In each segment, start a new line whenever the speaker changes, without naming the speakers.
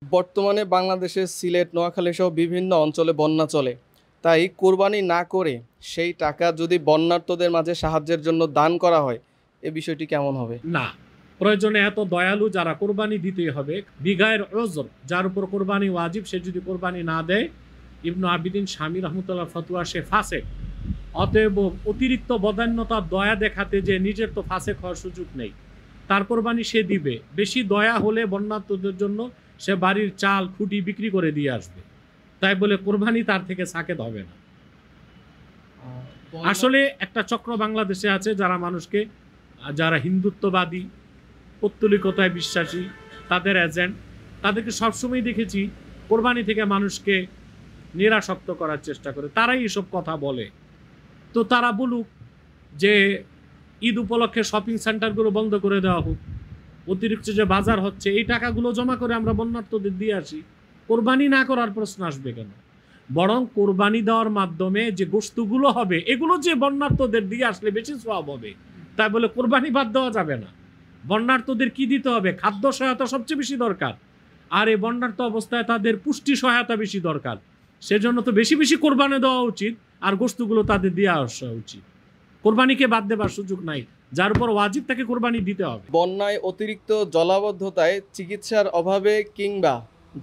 বর্তমানে বাংলাদেশের সিলেট, নোয়াখালী সহ বিভিন্ন অঞ্চলে বন্যা চলে। তাই কোরবানি না করে সেই টাকা যদি বন্যার্তদের মাঝে সাহায্যের জন্য দান করা হয়, এ বিষয়টি কেমন হবে?
না, প্রয়োজনে এত দয়ালু যারা কোরবানি দিতেই হবে, বিগায়ের ওজর, যার উপর কোরবানি ওয়াজিব সে যদি কোরবানি না দেয়, ইবনু আবিদিন স্বামী রহমতুল্লাহ ফতুয়া, সে ফাসেক। অতএব অতিরিক্ত বদান্যতার দয়া দেখাতে যে নিজের তো ফাসেক হওয়ার সুযোগ নেই, তার কোরবানি সে দিবে। বেশি দয়া হলে বন্যার্তদের জন্য সে বাড়ির চাল খুঁটি বিক্রি করে দিয়ে আসবে, তাই বলে কোরবানি তার থেকে সাকেত হবে না। আসলে একটা চক্র বাংলাদেশে আছে যারা মানুষকে, যারা হিন্দুত্ববাদী, পৌত্তলিকতায় বিশ্বাসী, তাদের এজেন্ট, তাদেরকে সবসময় দেখেছি কোরবানি থেকে মানুষকে নিরাসক্ত করার চেষ্টা করে, তারাই এসব কথা বলে। তো তারা বলুক যে ঈদ উপলক্ষে শপিং সেন্টারগুলো বন্ধ করে দেওয়া হোক, অতিরিক্ত যে বাজার হচ্ছে এই টাকাগুলো জমা করে আমরা বন্যার্তদের দিয়ে আসি। কোরবানি না করার প্রশ্ন আসবে কেন? বরং কোরবানি দেওয়ার মাধ্যমে যে গোশতগুলো হবে এগুলো যে বন্যার্তদের দিয়ে আসলে বেশি সওয়াব হবে, তাই বলে কোরবানি বাদ দেওয়া যাবে না। বন্যার্তদের কি দিতে হবে? খাদ্য সহায়তা সবচেয়ে বেশি দরকার, আর এই বন্যার্ত অবস্থায় তাদের পুষ্টি সহায়তা বেশি দরকার। সেজন্য তো বেশি বেশি কোরবানি দেওয়া উচিত, আর গোশতগুলো তাদের দিয়ে আসা উচিত। কোরবানিকে বাদ দেবার সুযোগ নাই, যার উপর ওয়াজিব তাকে কোরবানি দিতে হবে।
বন্যায় অতিরিক্ত জলাবদ্ধতায়, চিকিৎসার অভাবে কিংবা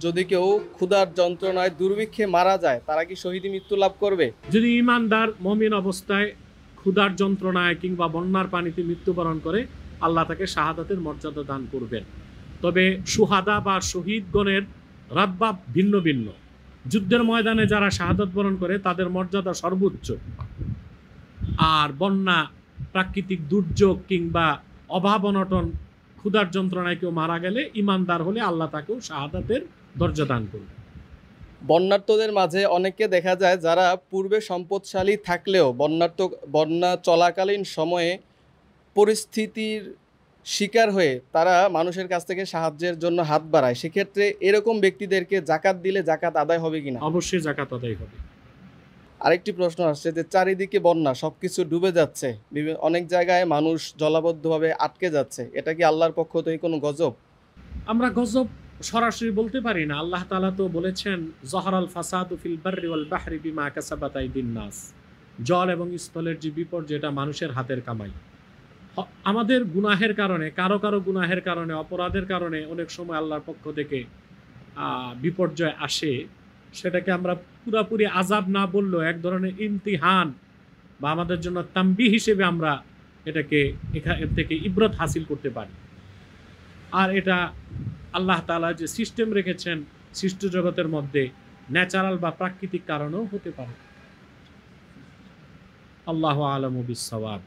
যদি কেউ ক্ষুধার যন্ত্রণায় দুর্ভিক্ষে মারা যায়, তারা কি শহীদ মৃত্যু লাভ করবে?
যদি ইমানদার মমিন অবস্থায় ক্ষুধার যন্ত্রণায় কিংবা বন্যার পানিতে মৃত্যুবরণ করে, আল্লাহ তাকে শাহাদাতের মর্যাদা দান করবেন। তবে সুহাদা বা শহীদগণের রাতবাব ভিন্ন ভিন্ন। যুদ্ধের ময়দানে যারা শাহাদাত বরণ করে তাদের মর্যাদা সর্বোচ্চ। আর বন্যা, প্রাকৃতিক দুর্যোগ কিংবা অভাব অনটন, ক্ষুধার যন্ত্রণায় কেউ মারা গেলে ইমানদার হলে আল্লাহ তাকেও শাহাদাতের দরজা দান করবে।
বন্যার্তদের মাঝে অনেককে দেখা যায় যারা পূর্বে সম্পদশালী থাকলেও বন্যা চলাকালীন সময়ে পরিস্থিতির শিকার হয়ে তারা মানুষের কাছ থেকে সাহায্যের জন্য হাত বাড়ায়। সেক্ষেত্রে এরকম ব্যক্তিদেরকে জাকাত দিলে জাকাত আদায় হবে কিনা?
অবশ্যই জাকাত আদায় হবে।
আরেকটি প্রশ্ন আসছে যে চারিদিকে বন্যা, সবকিছু ডুবে যাচ্ছে, অনেক জায়গায় মানুষ জলাবদ্ধভাবে আটকে যাচ্ছে, এটা কি আল্লাহর পক্ষ থেকে কোনো গজব?
আমরা গজব সরাসরি বলতে পারি না। আল্লাহ তাআলা তো বলেছেন, জহরাল ফাসাদু ফিল বাররি ওয়াল বাহরি বিমা কাসাবাত আইদিন নাস। জল এবং স্থলের যে বিপর্যয়, এটা মানুষের হাতের কামাই। আমাদের গুনাহের কারণে, কারো কারো গুনাহের কারণে, অপরাধের কারণে অনেক সময় আল্লাহর পক্ষ থেকে বিপর্যয় আসে। সেটাকে আমরা পুরাপুরি আযাব না বললেও এক ধরনের ইমতিহান বা আমাদের জন্য তাম্বিহ হিসেবে আমরা এটাকে এর থেকে ইবরত হাসিল করতে পারি। আর এটা আল্লাহ তাআলা যে সিস্টেম রেখেছেন সৃষ্ট জগতের মধ্যে, ন্যাচারাল বা প্রাকৃতিক কারণেও হতে পারে। আল্লাহু আ'লামু বিস-সাওয়াব।